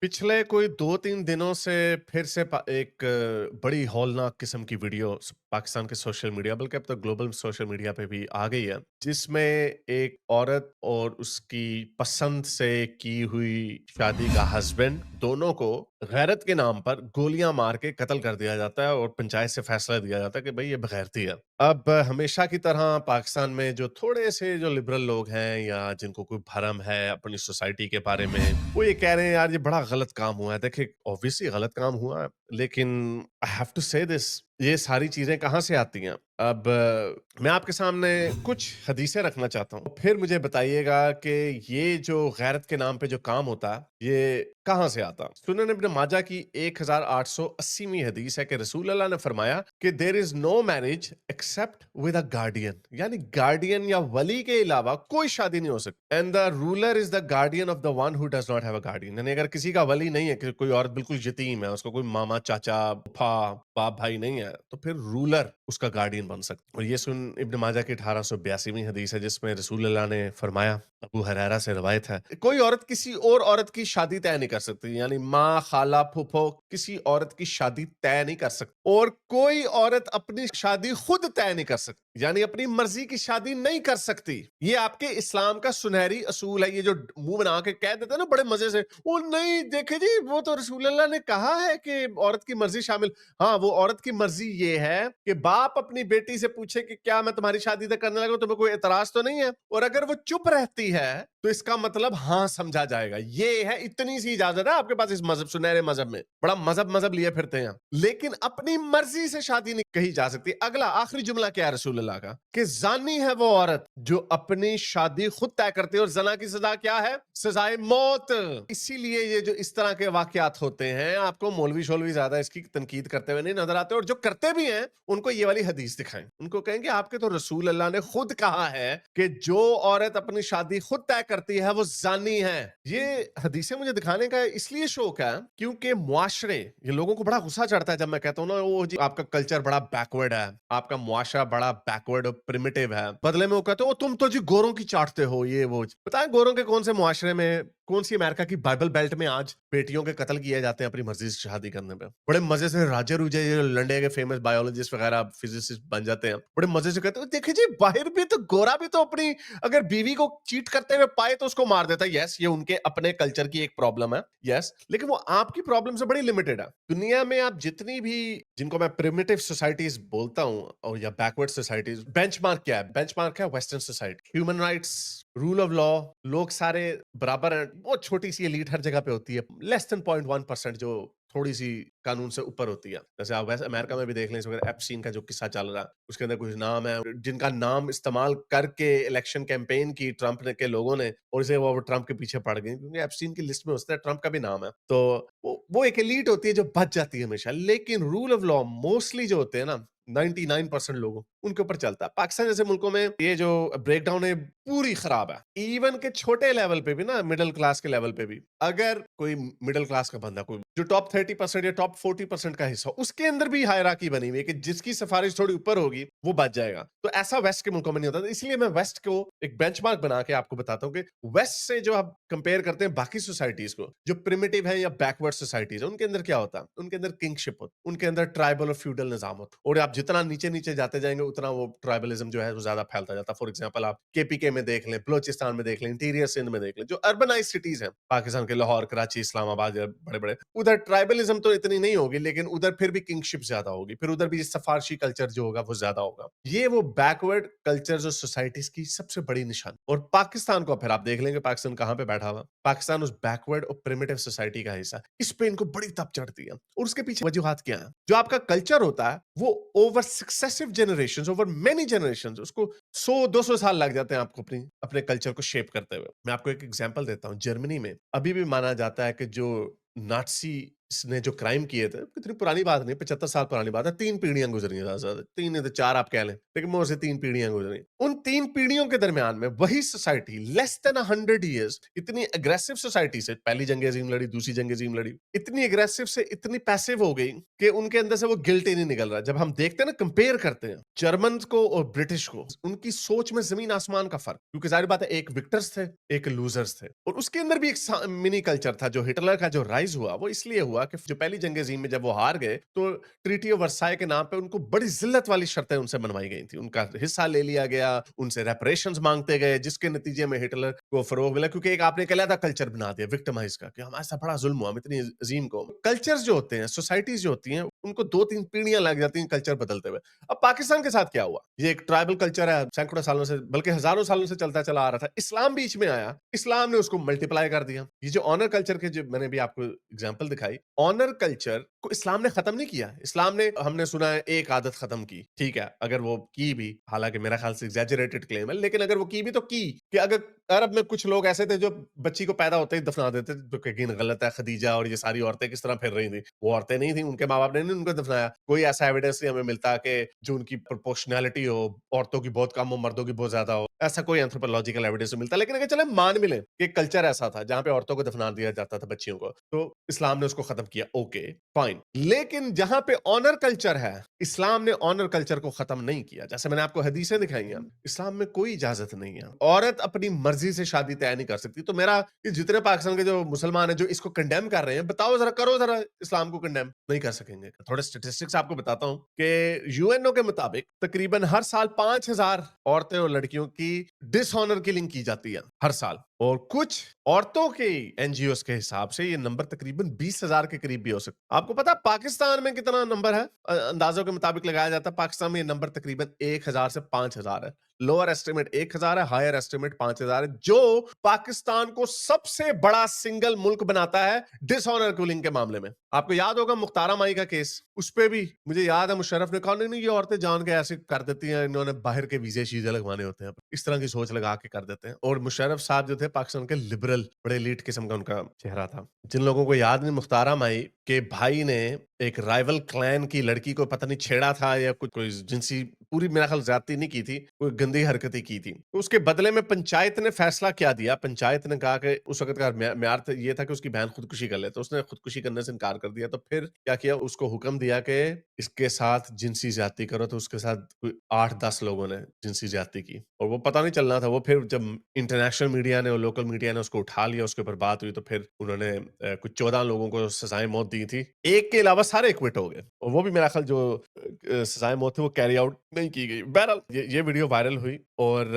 पिछले कोई 2-3 दिनों से फिर से एक बड़ी हौलनाक किस्म की वीडियो पाकिस्तान के सोशल मीडिया बल्कि अब तो ग्लोबल सोशल मीडिया पे भी आ गई है, जिसमें एक औरत और उसकी पसंद से की हुई शादी का हस्बैंड दोनों को गैरत के नाम पर गोलियां मार के कत्ल कर दिया जाता है और पंचायत से फैसला दिया जाता है कि भाई ये बगैरती है। अब हमेशा की तरह पाकिस्तान में जो थोड़े से जो लिबरल लोग हैं या जिनको कोई भरम है अपनी सोसाइटी के बारे में, वो ये कह रहे हैं यार ये बड़ा गलत काम हुआ है। देखिए ऑब्वियसली गलत काम हुआ है, लेकिन आई हैव टू से दिस, ये सारी चीजें कहाँ से आती हैं? अब मैं आपके सामने कुछ हदीसें रखना चाहता हूँ, फिर मुझे बताइएगा कि ये जो गैरत के नाम पे जो काम होता है, ये कहाँ से आता? सुनन इब्न माजा की 1880वीं हदीस है कि रसूल अल्लाह ने फरमाया कि there is no marriage except with a guardian, यानी गार्डियन या वली के अलावा कोई शादी नहीं हो सकती। And the ruler is the guardian of the one who does not have a guardian, यानी अगर किसी का वली नहीं है, कि कोई औरत बिल्कुल यतीम है, उसका कोई मामा, चाचा, फूफा, बाप भाई नहीं है, तो फिर रूलर उसका गार्डियन बन सकता है। और ये सुन इब्न माजा की 1882वीं हदीस है, जिसमें रसूल अल्लाह ने फरमाया, अबू हुरैरा से रवायत है, कोई औरत किसी और औरत की शादी तय नहीं कर सकती, यानी माँ, खाला, फूफो किसी औरत की शादी तय नहीं कर सकती, और कोई औरत अपनी शादी खुद तय नहीं कर सकती, यानी अपनी मर्जी की शादी नहीं कर सकती। ये आपके इस्लाम का सुनहरी असूल है। ये जो मुंह बना के कह देते हैं ना बड़े मजे से, वो नहीं, देखे जी वो तो रसूल अल्लाह ने कहा है कि औरत की मर्जी शामिल। हाँ, वो औरत की मर्जी ये है कि बाप अपनी बेटी से पूछे कि क्या मैं तुम्हारी शादी तक करने लगा, तुम्हें कोई एतराज तो नहीं है, और अगर वो चुप रहती है तो इसका मतलब हाँ समझा जाएगा। ये है, इतनी सी इजाजत है आपके पास इस मजहब, सुनहरे मजहब में। बड़ा मजहब मजहब लिए फिरते हैं, लेकिन अपनी मर्जी से शादी नहीं कही जा सकती। अगला आखिरी जुमला क्या है रसूल अल्लाह का, कि जानी है वो औरत जो अपनी शादी खुद तय करती है, और जना की सजा क्या है? सजाए मौत। इसीलिए ये जो इस तरह के वाकयात होते हैं, आपको मौलवी शोलवी ज्यादा इसकी तनकीद करते हुए नहीं नजर आते, और जो करते भी हैं उनको ये वाली हदीस दिखाएं। उनको कहेंगे आपके तो रसूल अल्लाह ने खुद कहा है कि जो औरत अपनी शादी खुद तय करती है वो जानी है। ये हदीसें मुझे दिखाने का इसलिए शौक है क्योंकि मुआशरे, ये लोगों को बड़ा गुस्सा चढ़ता है जब मैं कहता हूँ ना, वो जी आपका कल्चर बड़ा बैकवर्ड है, आपका मुआशरा बड़ा बैकवर्ड और प्रिमिटिव है, बदले में वो कहते हो तुम तो जी गोरों की चाटते हो, ये वो। पता है गोरों के कौन से मुआशरे में, कौन सी अमेरिका की बाइबल बेल्ट में आज बेटियों के कत्ल किए जाते हैं अपनी मर्जी से शादी करने पे? बड़े मजे से राजे रूजे ये लंडे के फेमस बायोलॉजिस्ट वगैरह फिजिसिस्ट बन जाते हैं, बड़े मजे से कहते हैं देखिए जी बाहर भी तो गोरा भी तो अपनी अगर बीवी को चीट करते हुए पाए तो उसको मार देता है। यस, ये उनके अपने कल्चर की एक प्रॉब्लम है, यस, लेकिन वो आपकी प्रॉब्लम से बड़ी लिमिटेड है। दुनिया में आप जितनी भी, जिनको मैं प्रिमिटिव सोसाइटीज बोलता हूं और या बैकवर्ड सोसाइटीज, बेंचमार्क क्या है? बेंचमार्क है western society, human rights, rule of law, लोग सारे बराबर हैं। बहुत छोटी सी एलीट हर जगह पे होती है, लेस देन 0.1% जो थोड़ी सी कानून से ऊपर होती है। जैसे आप वैसे अमेरिका में भी देख लें, इस वक्त एप्स्टीन का जो किस्सा चल रहा है, उसके अंदर कुछ नाम है जिनका नाम इस्तेमाल करके इलेक्शन कैंपेन की ट्रंप ने के लोगों ने, और इसे वो ट्रंप के पीछे पड़ गए क्योंकि एप्स्टीन की लिस्ट में होता है, ट्रंप का भी नाम है। तो वो एक एलीट होती है जो बच जाती है हमेशा, लेकिन रूल ऑफ लॉ मोस्टली जो होते हैं ना, 99% लोगों उनके ऊपर चलता है। पाकिस्तान जैसे मुल्कों में ये जो ब्रेकडाउन है पूरी खराब है। इवन के छोटे लेवल पे भी ना, मिडिल क्लास के लेवल पे भी, अगर कोई मिडिल क्लास का बंदा, कोई जो टॉप 30% या टॉप 40% का हिस्सा, उसके अंदर भी हायरार्की बनी हुई है कि जिसकी सिफारिश थोड़ी ऊपर होगी वो बच जाएगा। तो ऐसा वेस्ट के मुल्कों में नहीं होता। इसलिए मैं वेस्ट को एक बेंचमार्क बना के आपको बताता हूँ कि वेस्ट से जो आप कंपेयर करते हैं बाकी सोसाइटीज को, जो प्रिमिटिव है या बैकवर्ड सोसाइटीज है, उनके अंदर क्या होता है? उनके अंदर किंगशिप होता है, उनके अंदर ट्राइबल और फ्यूडल निजाम होता है, और आप जितना नीचे नीचे जाते जाएंगे उतना वो ट्राइबलिज्म जो है वो ज्यादा फैलता जाता है। फॉर एग्जाम्पल आप केपीके में देख लें, बलोचिस्तान में देख लें, इंटीरियर सिंध में देख लें, जो अर्बनाइज सिटीज हैं पाकिस्तान के, लाहौर, कराची, इस्लामाबाद, बड़े बड़े, उधर ट्राइबलिज्म तो इतनी नहीं होगी, लेकिन उधर फिर भी किंगशिप ज्यादा होगी, फिर उधर भी सफारशी कल्चर जो होगा वो ज्यादा होगा। ये वो बैकवर्ड कल्चर्स और सोसाइटीज की सबसे बड़ी निशान। और पाकिस्तान को फिर आप देख लेंगे, पाकिस्तान कहां पे बैठा हुआ? पाकिस्तान उस बैकवर्ड और प्रिमिटिव सोसाइटी का हिस्सा। इस पे इनको बड़ी तप चढ़ती है, और उसके पीछे वजूहात क्या है? जो आपका कल्चर होता है वो over successive generations, over many generations, उसको 100-200 साल लग जाते हैं आपको अपनी अपने कल्चर को शेप करते हुए। मैं आपको एक एग्जांपल देता हूं। जर्मनी में अभी भी माना जाता है कि जो नाटसी इसने जो क्राइम किए थे, कितनी पुरानी बात नहीं, 75 साल पुरानी बात है, 3 पीढ़ियाँ गुज़री हैं ज़्यादा से ज़्यादा, 3 नहीं तो 4 आप कह लें, लेकिन मुँह से 3 पीढ़ियाँ गुज़री। उन 3 पीढ़ियों के दरमियान में वही सोसाइटी लेस देन 100 इयर्स इतनी एग्रेसिव सोसाइटी से पहली जंग-ए-अज़ीम लड़ी, दूसरी जंग-ए-अज़ीम लड़ी, इतनी एग्रेसिव से इतनी पैसिव हो गई कि उनके अंदर से वो गिल्ट ही नहीं निकल रहा। जब हम देखते हैं ना, कंपेयर करते हैं जर्मन्स को और ब्रिटिश को, उनकी सोच में ज़मीन-आसमान का फ़र्क, क्योंकि ज़ाहिर बात है एक विक्टर्स थे, एक लूज़र्स थे और उसके अंदर भी एक मिनी कल्चर था। जो हिटलर का जो राइज़ हुआ, वो इसलिए हुआ कि जो पहली जंग-ए-अज़ीम में जब वो हार गए, तो ट्रीटी ऑफ वर्साई के नाम पे उनको बड़ी ज़िल्लत वाली शर्तें उनसे बनवाई गई थी। उनका हिस्सा ले लिया गया, उनसे रेपरेशंस माँगते गए, जिसके नतीजे में हिटलर को फ़रोग़ मिला, क्योंकि एक आपने एक अलग कल्चर बना दिया विक्टिमाइज़ का कि हमारे साथ बड़ा ज़ुल्म हुआ, हम इतनी अज़ीम कौम। कल्चर्स जो होते हैं, सोसाइटीज़ जो होती हैं, उनको 2-3 पीढ़ियाँ लग जाती हैं कल्चर बदलते हुए। अब पाकिस्तान के साथ क्या हुआ? ये एक ट्राइबल कल्चर है, सैकड़ों सालों से, बल्कि हज़ारों सालों से चलता चला आ रहा था। इस्लाम बीच में आया, इस्लाम ने उसको मल्टीप्लाई कर दिया। ये जो ऑनर कल्चर के जो मैंने अभी आपको एग्ज़ाम्पल दिखाई, ऑनर कल्चर को इस्लाम ने खत्म नहीं किया। इस्लाम ने, हमने सुना है, एक आदत खत्म की। ठीक है, अगर वो की भी, हालाँकि मेरा ख़्याल से एक्ज़ैजरेटेड क्लेम है, लेकिन अगर वो की भी तो की, कि अगर अरब में कुछ लोग ऐसे थे जो बच्ची को पैदा होते ही दफना देते थे, जो कि यकीन गलत है। खदीजा और ये सारी औरतें किस तरह फिर रही थी। वो औरतें नहीं थी, उनके माँ-बाप ने नहीं उनको दफनाया। कोई ऐसा एविडेंस नहीं हमें मिलता कि जो उनकी प्रोपोर्शनैलिटी हो, औरतों की बहुत कम हो, मर्दों की बहुत ज़्यादा हो। ऐसा कोई एंथ्रोपोलॉजिकल एविडेंस नहीं मिलता। लेकिन अगर चलें मान भी लें कि कल्चर ऐसा था जहाँ पे औरतों को दफना दिया जाता था, बच्चियों को, तो इस्लाम ने उसको खत्म किया। Okay, fine. लेकिन जहाँ पे ऑनर कल्चर है, इस्लाम ने ऑनर कल्चर को खत्म नहीं किया। जैसे मैंने आपको हदीसें दिखाई हैं, इस्लाम में कोई इजाज़त नहीं है। औरत अपनी मर्ज़ी से शादी तय नहीं कर सकती। तो मेरा, ये जितने पाकिस्तान के जो मुसलमान हैं जो इसको कंडेम कर रहे हैं, बताओ ज़रा, करो ज़रा इस्लाम को कंडेम। नहीं कर सकेंगे। थोड़े स्टैटिस्टिक्स आपको बताता हूँ कि यूएनओ के मुताबिक तकरीबन हर साल 5,000 औरतें और लड़कियों की डिसऑनर किलिंग की जाती है, हर साल। और कुछ औरतों के एनजीओज़ के हिसाब से ये नंबर तकरीबन 20,000 के करीब भी हो सकता है। आपको पता है पाकिस्तान में कितना नंबर है? अंदाज़ों के मुताबिक लगाया जाता है, पाकिस्तान में ये नंबर तकरीबन 1,000 से 5,000 है। लोअर एस्टिमेट 1,000 है, हायर एस्टिमेट 5,000 है, जो पाकिस्तान को सबसे बड़ा सिंगल मुल्क बनाता है डिसऑनर किलिंग के मामले में। आपको याद होगा मुख्तारा माई का केस, उस पे भी मुझे याद है मुशर्रफ ने कहा, नहीं, ये औरतें जान के ऐसे कर देती हैं, इन्होंने बाहर के वीज़े-शीज़े लगवाने होते हैं। इस तरह की सोच लगा के कर देते हैं। और मुशर्रफ साहब जो थे पाकिस्तान के लिबरल, बड़े एलीट किस्म का उनका चेहरा था। जिन लोगों को याद नहीं, मुख्तारा माई के भाई ने एक राइवल क्लैन की लड़की को पता नहीं छेड़ा था या कुछ, कोई जिनसी पूरी मेरा ख्याल ज़्यादती नहीं की थी, कोई गंदी हरकतें की थी। तो उसके बदले में पंचायत ने फैसला क्या दिया, पंचायत ने कहा कि उस वक़्त का म्यार ये था कि उसकी बहन खुदकुशी कर ले, तो उसने खुदकुशी करने से इनकार कर दिया। तो फिर क्या किया, उसको हुक्म दिया कि इसके साथ जिनसी ज़्यादती करो, तो उसके साथ कोई 8-10 लोगों ने जिनसी ज़्यादती की और वो पता नहीं चल रहा था। वो फिर जब इंटरनेशनल मीडिया ने और लोकल मीडिया ने उसको उठा लिया, उसके ऊपर बात हुई, तो फिर उन्होंने कुछ 14 लोगों को सज़ाए मौत दी थी। एक के अलावा सारे एक्विट हो गए और वो भी मेरा ख्याल जो सज़ाए मौत थी वो कैरी आउट नहीं की गई। बहरहाल ये वीडियो वायरल हुई और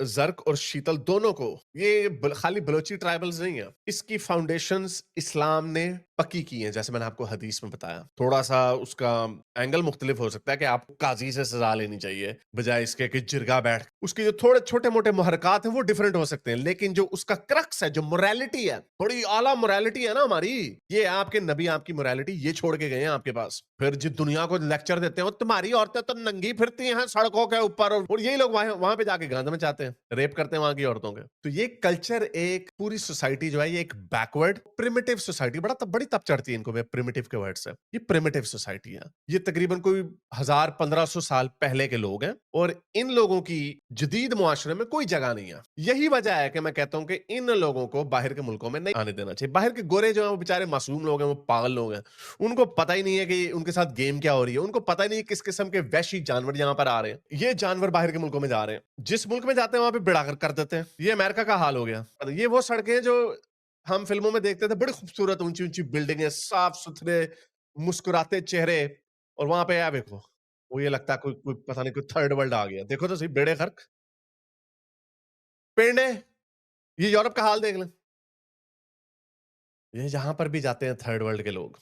ज़र्क और शीतल दोनों को, ये खाली बलोची ट्राइबल्स नहीं है, इसकी फाउंडेशंस इस्लाम ने पक्की की हैं, जैसे मैंने आपको हदीस में बताया। थोड़ा-सा उसका एंगल मुख्तलिफ हो सकता है कि आपको काज़ी से सज़ा लेनी चाहिए, बजाए इसके कि जिरगा बैठ। उसके जो थोड़े छोटे-मोटे मुहर्रकात हैं, वो डिफरेंट हो सकते हैं, लेकिन जो उसका क्रक्स है, जो मोरालिटी है, बड़ी आला मोरालिटी है ना हमारी, ये आपके नबी आपकी मोरालिटी ये छोड़ के गए हैं आपके पास। फिर जिस दुनिया को लेक्चर देते हो, तुम्हारी औरतें तो नंगी फिरती हैं सड़कों के ऊपर, और यही लोग वहाँ पे जाके गंद मचाते हैं, रेप करते हैं वहाँ की औरतों के। तो ये कल्चर, एक पूरी सोसाइटी जो है, ये एक बैकवर्ड प्रिमिटिव सोसाइटी, बड़ी तब चढ़ती है इनको मैं प्रिमिटिव के वर्ड से। ये प्रिमिटिव सोसाइटी है। ये तकरीबन कोई 1000-1500 साल पहले के लोग हैं और इन लोगों की जदीद मुआशरे में कोई जगह नहीं है। यही वजह है कि मैं कहता हूं कि इन लोगों को बाहर के मुल्कों में नहीं आने देना चाहिए। बाहर के गोरे जो हैं, वो बेचारे मासूम लोग हैं, वो पागल लोग हैं। उनको पता ही नहीं है कि उनके साथ गेम क्या हो रही है। उनको पता ही नहीं है किस किस्म के वहशी जानवर यहाँ पर आ रहे हैं। ये जानवर बाहर के मुल्कों में जा रहे हैं। जिस मुल्क में जाते हैं वहां पे बिड़ा कर देते हैं। ये अमेरिका का हाल हो गया। ये वो सड़कें जो हम फ़िल्मों में देखते थे, बड़ी खूबसूरत ऊँची-ऊँची बिल्डिंगें, साफ-सुथरे, मुस्कुराते चेहरे, और वहाँ पे है देखो, वो ये लगता है कोई कोई पता नहीं कोई थर्ड वर्ल्ड आ गया। देखो तो सही बेड़े गर्क, पेड़े, ये यूरोप का हाल देख लें। ये जहाँ पर भी जाते हैं थर्ड वर्ल्ड के लोग,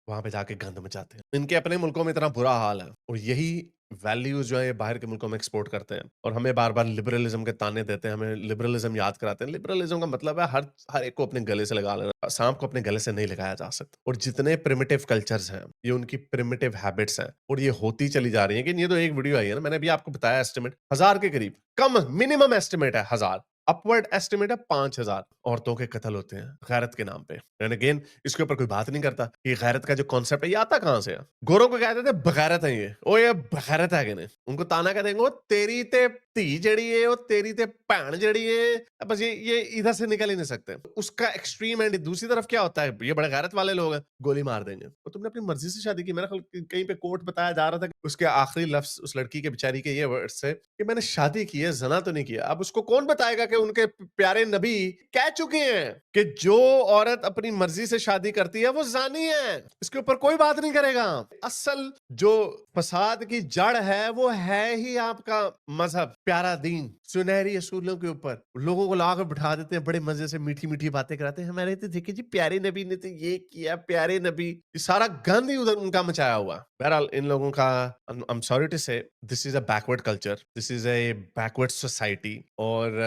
वहाँ पे जाके गंद मचाते हैं। इनके अपने मुल्कों में इतना बुरा हाल है और यही वैल्यूज़ जो है ये बाहर के मुल्कों में एक्सपोर्ट करते हैं और हमें बार-बार लिबरलिज़्म के ताने देते हैं, हमें लिबरलिज़्म याद कराते हैं। लिबरलिज़्म का मतलब है हर हर एक को अपने गले से लगा लेना। साँप को अपने गले से नहीं लगाया जा सकता और जितने प्रिमिटिव कल्चर्स हैं, ये उनकी प्रिमिटिव हैबिट्स हैं और ये होती चली जा रही हैं कि ये तो एक वीडियो आई है ना, मैंने अभी आपको बताया एस्टिमेट 1000 के करीब, कम मिनिमम एस्टिमेट है 1000। अपवर्ड एस्टिमेट है 5,000 औरतों के कत्ल होते हैं गैरत के नाम पे। एंड अगेन इसके ऊपर कोई बात नहीं करता कि गैरत का जो कॉन्सेप्ट है ये आता कहाँ से है। गोरों को कहते थे बगैरत है ये, ओ ये बगैरत है कि नहीं। उनको ताना क्या देंगे, वो तेरी ते धी जड़ी है, वो तेरी ते भैन जड़ी है, बस ये इधर से निकल ही नहीं सकते। उसका एक्सट्रीम एंड दूसरी तरफ क्या होता है, ये बड़े गैरत वाले लोग हैं, गोली मार देंगे। तो तुमने अपनी मर्जी से शादी की। मेरा ख्याल कहीं पे कोर्ट बताया जा रहा था कि उसके आखिरी लफ्ज उस लड़की के बेचारी के ये वर्ड्स थे कि मैंने शादी की है, ज़ना तो नहीं किया। अब उसको कौन बताएगा कि उनके प्यारे नबी कह चुके हैं कि जो औरत अपनी मर्जी से शादी करती है वो ज़ानी है। इसके ऊपर कोई बात नहीं करेगा। असल जो फसाद की जड़ है वो है ही आपका मजहब, प्यारा दीन, सुनहरी असूलों के ऊपर। लोगों को लाकर बिठा देते हैं, बड़े मजे से मीठी-मीठी बातें कराते हैं। हमारे तो देखिए जी प्यारे नबी ने तो ये किया, प्यारे नबी। ये सारा गंद ही उधर उनका मचाया हुआ। बहरहाल इन लोगों का आई एम सॉरी टू से this is a backward culture, this is a backward society. और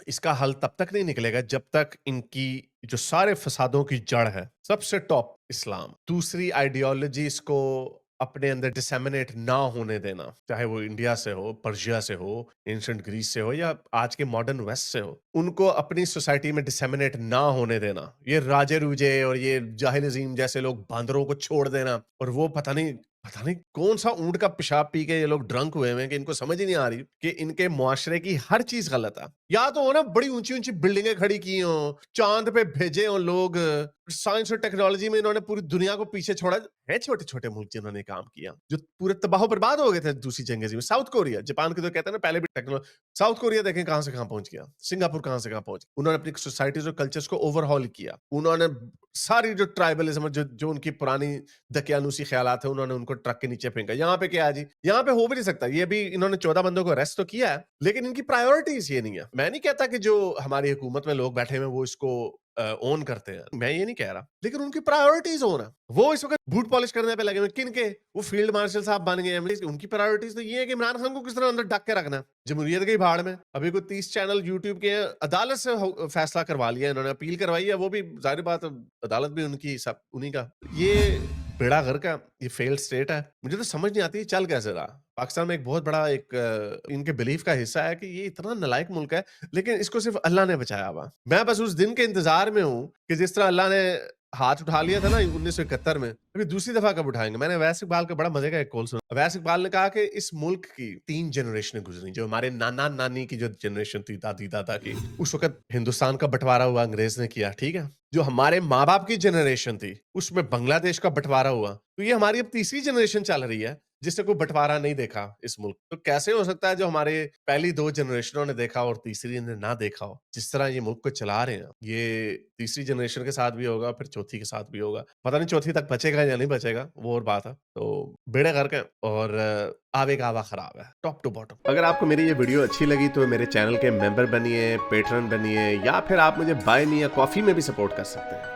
इसका हल तब तक नहीं निकलेगा जब तक इनकी जो सारे फसादों की जड़ है, सबसे टॉप इस्लाम, दूसरी आइडियोलॉजी इसको अपने अंदर डिसेमिनेट ना होने देना, चाहे वो इंडिया से हो, पर्शिया से हो, एंशिएंट ग्रीस से हो या आज के मॉडर्न वेस्ट से हो, उनको अपनी सोसाइटी में डिसेमिनेट ना होने देना। ये राजे रूजे और ये जाहिल अजीम जैसे लोग बांदरों को छोड़ देना, और वो पता नहीं कौन सा ऊंट का पेशाब पी के ये लोग ड्रंक हुए हैं कि इनको समझ ही नहीं आ रही कि इनके मुआशरे की हर चीज गलत है। या तो हो ना बड़ी ऊंची ऊंची बिल्डिंगें खड़ी की हो, चांद पे भेजे हो लोग, साइंस और टेक्नोलॉजी में इन्होंने पूरी दुनिया को पीछे छोड़ा है। छोटे छोटे मुल्क जिन्होंने काम किया जो पूरे तबाह बर्बाद हो गए थे दूसरी जंग में। साउथ कोरिया, जापान के तो कहते हैं ना पहले भी टेक्नोलॉजी, साउथ कोरिया देखें कहां से कहां पहुंच गया, सिंगापुर कहां से कहां पहुंच गया। उन्होंने अपनी सोसाइटीज और कल्चर्स को ओवरहॉल किया। उन्होंने सारी जो ट्राइबलिज्म, जो उनकी पुरानी दकियानूसी ख्यालात है, उन्होंने उनको ट्रक के नीचे फेंका। यहाँ पे क्या है जी, यहाँ पे हो भी नहीं सकता। ये भी इन्होंने 14 बंदों को अरेस्ट तो किया है, लेकिन इनकी प्रायोरिटीज ये नहीं है। मैं नहीं कहता कि जो हमारी हुकूमत में लोग बैठे हुए वो इसको ओन करते हैं, मैं ये नहीं कह रहा, लेकिन उनकी प्रायोरिटीज ओन है। वो इस वक्त बूट पॉलिश करने पे लगे हुए। किन के? वो फील्ड मार्शल साहब बन गए हैं। उनकी प्रायोरिटीज तो ये है कि इमरान खान को किस तरह अंदर डक के रखना है। जमहूरियत गई भाड़ में। अभी कोई 30 चैनल यूट्यूब के अदालत से फैसला करवा लिया इन्होंने, अपील करवाई है। वो भी जाहिर बात, अदालत भी उनकी, सब उन्हीं का। ये बेड़ा गर्क है, ये फेल्ड स्टेट है। मुझे तो समझ नहीं आती चल कैसे रहा। पाकिस्तान में एक बहुत बड़ा इनके बिलीफ का हिस्सा है कि ये इतना नालायक मुल्क है, लेकिन इसको सिर्फ अल्लाह ने बचाया हुआ। मैं बस उस दिन के इंतजार में हूँ कि जिस तरह अल्लाह ने हाथ उठा लिया था ना 1971 में, अभी दूसरी दफा कब उठाएंगे। मैंने अवैस इकबाल का बड़ा मजे का एक कॉल सुना। अवैस इकबाल ने कहा कि इस मुल्क की 3 जनरेशन गुजरी। जो हमारे नाना नानी की जो जनरेशन थी, दादी दादा की, उस वक्त हिंदुस्तान का बंटवारा हुआ, अंग्रेज ने किया, ठीक है। जो हमारे माँ बाप की जनरेशन थी, उसमें बांग्लादेश का बंटवारा हुआ। तो ये हमारी अब तीसरी जनरेशन चल रही है जिसने कोई बंटवारा नहीं देखा इस मुल्क। तो कैसे हो सकता है जो हमारे पहली 2 जनरेशनों ने देखा और तीसरी ने ना देखा हो। जिस तरह ये मुल्क को चला रहे हैं, ये तीसरी जनरेशन के साथ भी होगा, फिर चौथी के साथ भी होगा। पता नहीं चौथी तक बचेगा या नहीं बचेगा, वो और बात है। तो बेड़े गर्क है और आवे का आवा खराब है, टॉप टू बॉटम। अगर आपको मेरी ये वीडियो अच्छी लगी तो मेरे चैनल के मेंबर बनिए, पेट्रन बनिए, या फिर आप मुझे बाय मी या कॉफी में भी सपोर्ट कर सकते हैं।